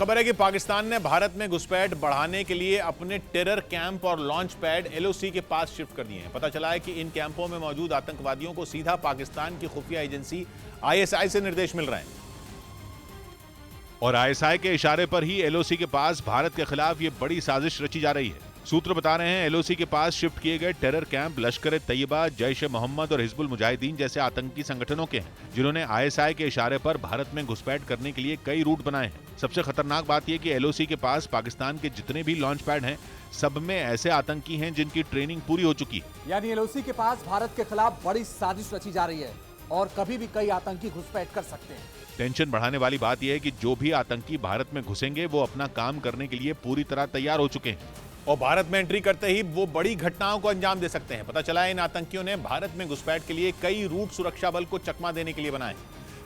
खबर है कि पाकिस्तान ने भारत में घुसपैठ बढ़ाने के लिए अपने टेरर कैंप और लॉन्च पैड एलओसी के पास शिफ्ट कर दिए हैं। पता चला है कि इन कैंपों में मौजूद आतंकवादियों को सीधा पाकिस्तान की खुफिया एजेंसी आईएसआई से निर्देश मिल रहे हैं और आईएसआई के इशारे पर ही एलओसी के पास भारत के खिलाफ ये बड़ी साजिश रची जा रही है। सूत्र बता रहे हैं एलओसी के पास शिफ्ट किए गए टेरर कैंप लश्कर-ए-तैयबा, जैश-ए-मोहम्मद और हिजबुल मुजाहिदीन जैसे आतंकी संगठनों के हैं, जिन्होंने आईएसआई के इशारे पर भारत में घुसपैठ करने के लिए कई रूट बनाए हैं। सबसे खतरनाक बात यह कि एलओसी के पास पाकिस्तान के जितने भी लॉन्च पैड हैं, सब में ऐसे आतंकी हैं जिनकी ट्रेनिंग पूरी हो चुकी है। यानी एलओसी के पास भारत के खिलाफ बड़ी साजिश रची जा रही है और कभी भी कई आतंकी घुसपैठ कर सकते हैं। टेंशन बढ़ाने वाली बात यह है कि जो भी आतंकी भारत में घुसेंगे वो अपना काम करने के लिए पूरी तरह तैयार हो चुके हैं और भारत में एंट्री करते ही वो बड़ी घटनाओं को अंजाम दे सकते हैं। पता चला है इन आतंकियों ने भारत में घुसपैठ के लिए कई रूट सुरक्षा बल को चकमा देने के लिए बनाए।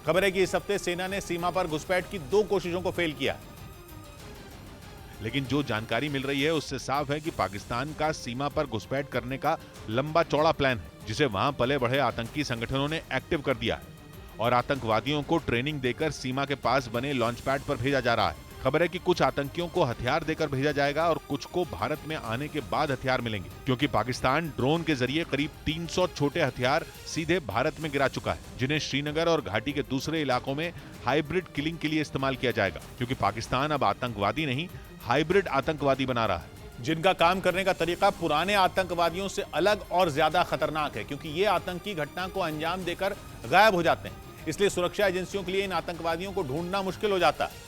खबर है कि इस हफ्ते सेना ने सीमा पर घुसपैठ की 2 कोशिशों को फेल किया, लेकिन जो जानकारी मिल रही है उससे साफ है कि पाकिस्तान का सीमा पर घुसपैठ करने का लंबा चौड़ा प्लान है, जिसे वहां पले बढ़े आतंकी संगठनों ने एक्टिव कर दिया है और आतंकवादियों को ट्रेनिंग देकर सीमा के पास बने लॉन्च पैड पर भेजा जा रहा है। खबर है कि कुछ आतंकियों को हथियार देकर भेजा जाएगा और कुछ को भारत में आने के बाद हथियार मिलेंगे, क्योंकि पाकिस्तान ड्रोन के जरिए करीब 300 छोटे हथियार सीधे भारत में गिरा चुका है, जिन्हें श्रीनगर और घाटी के दूसरे इलाकों में हाइब्रिड किलिंग के लिए इस्तेमाल किया जाएगा, क्योंकि पाकिस्तान अब आतंकवादी नहीं हाइब्रिड आतंकवादी बना रहा है, जिनका काम करने का तरीका पुराने आतंकवादियों से अलग और ज्यादा खतरनाक है, क्योंकि ये आतंकी घटना को अंजाम देकर गायब हो जाते हैं। इसलिए सुरक्षा एजेंसियों के लिए इन आतंकवादियों को ढूंढना मुश्किल हो जाता है,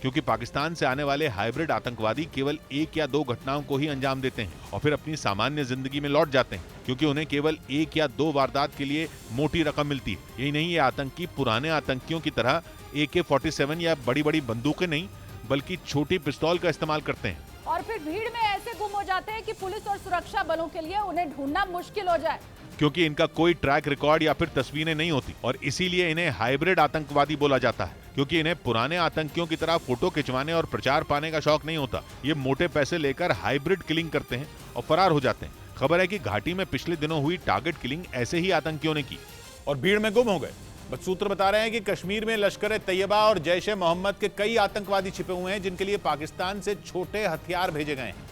क्योंकि पाकिस्तान से आने वाले हाइब्रिड आतंकवादी केवल 1 या 2 घटनाओं को ही अंजाम देते हैं और फिर अपनी सामान्य जिंदगी में लौट जाते हैं, क्योंकि उन्हें केवल 1 या 2 वारदात के लिए मोटी रकम मिलती है। यही नहीं, ये आतंकी पुराने आतंकियों की तरह AK-47 या बड़ी बड़ी बंदूकें नहीं बल्कि छोटी पिस्तौल का इस्तेमाल करते हैं और फिर भीड़ में ऐसे गुम हो जाते हैं कि पुलिस और सुरक्षा बलों के लिए उन्हें ढूंढना मुश्किल हो जाए, क्योंकि इनका कोई ट्रैक रिकॉर्ड या फिर तस्वीरें नहीं होती और इसीलिए इन्हें हाइब्रिड आतंकवादी बोला जाता है, क्योंकि इन्हें पुराने आतंकियों की तरह फोटो खिंचवाने और प्रचार पाने का शौक नहीं होता। ये मोटे पैसे लेकर हाइब्रिड किलिंग करते हैं और फरार हो जाते हैं। खबर है कि घाटी में पिछले दिनों हुई टारगेट किलिंग ऐसे ही आतंकियों ने की और भीड़ में गुम हो गए। बस सूत्र बता रहे हैं कि कश्मीर में लश्कर-ए-तैयबा और जैश-ए-मोहम्मद के कई आतंकवादी छिपे हुए हैं, जिनके लिए पाकिस्तान से छोटे हथियार भेजे गए हैं,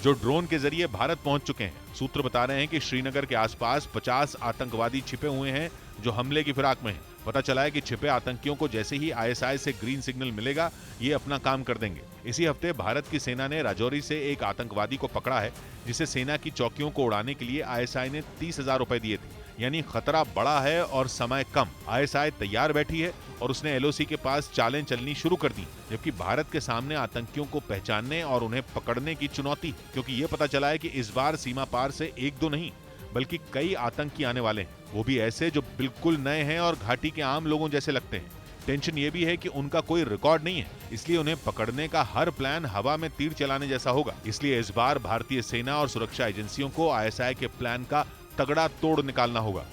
जो ड्रोन के जरिए भारत पहुंच चुके हैं। सूत्र बता रहे हैं कि श्रीनगर के आसपास 50 आतंकवादी छिपे हुए हैं जो हमले की फिराक में हैं। पता चला है कि छिपे आतंकियों को जैसे ही आईएसआई से ग्रीन सिग्नल मिलेगा, ये अपना काम कर देंगे। इसी हफ्ते भारत की सेना ने राजौरी से एक आतंकवादी को पकड़ा है, जिसे सेना की चौकियों को उड़ाने के लिए आईएसआई ने 30,000 रुपए दिए थे। यानी खतरा बड़ा है और समय कम। आईएसआई तैयार बैठी है और उसने एलओसी के पास चालें चलनी शुरू कर दी, जबकि भारत के सामने आतंकियों को पहचानने और उन्हें पकड़ने की चुनौती, क्योंकि ये पता चला है कि इस बार सीमा पार से 1-2 नहीं बल्कि कई आतंकी आने वाले हैं, वो भी ऐसे जो बिल्कुल नए हैं और घाटी के आम लोगों जैसे लगते हैं। टेंशन ये भी है कि उनका कोई रिकॉर्ड नहीं है, इसलिए उन्हें पकड़ने का हर प्लान हवा में तीर चलाने जैसा होगा। इसलिए इस बार भारतीय सेना और सुरक्षा एजेंसियों को आईएसआई के प्लान का तगड़ा तोड़ निकालना होगा।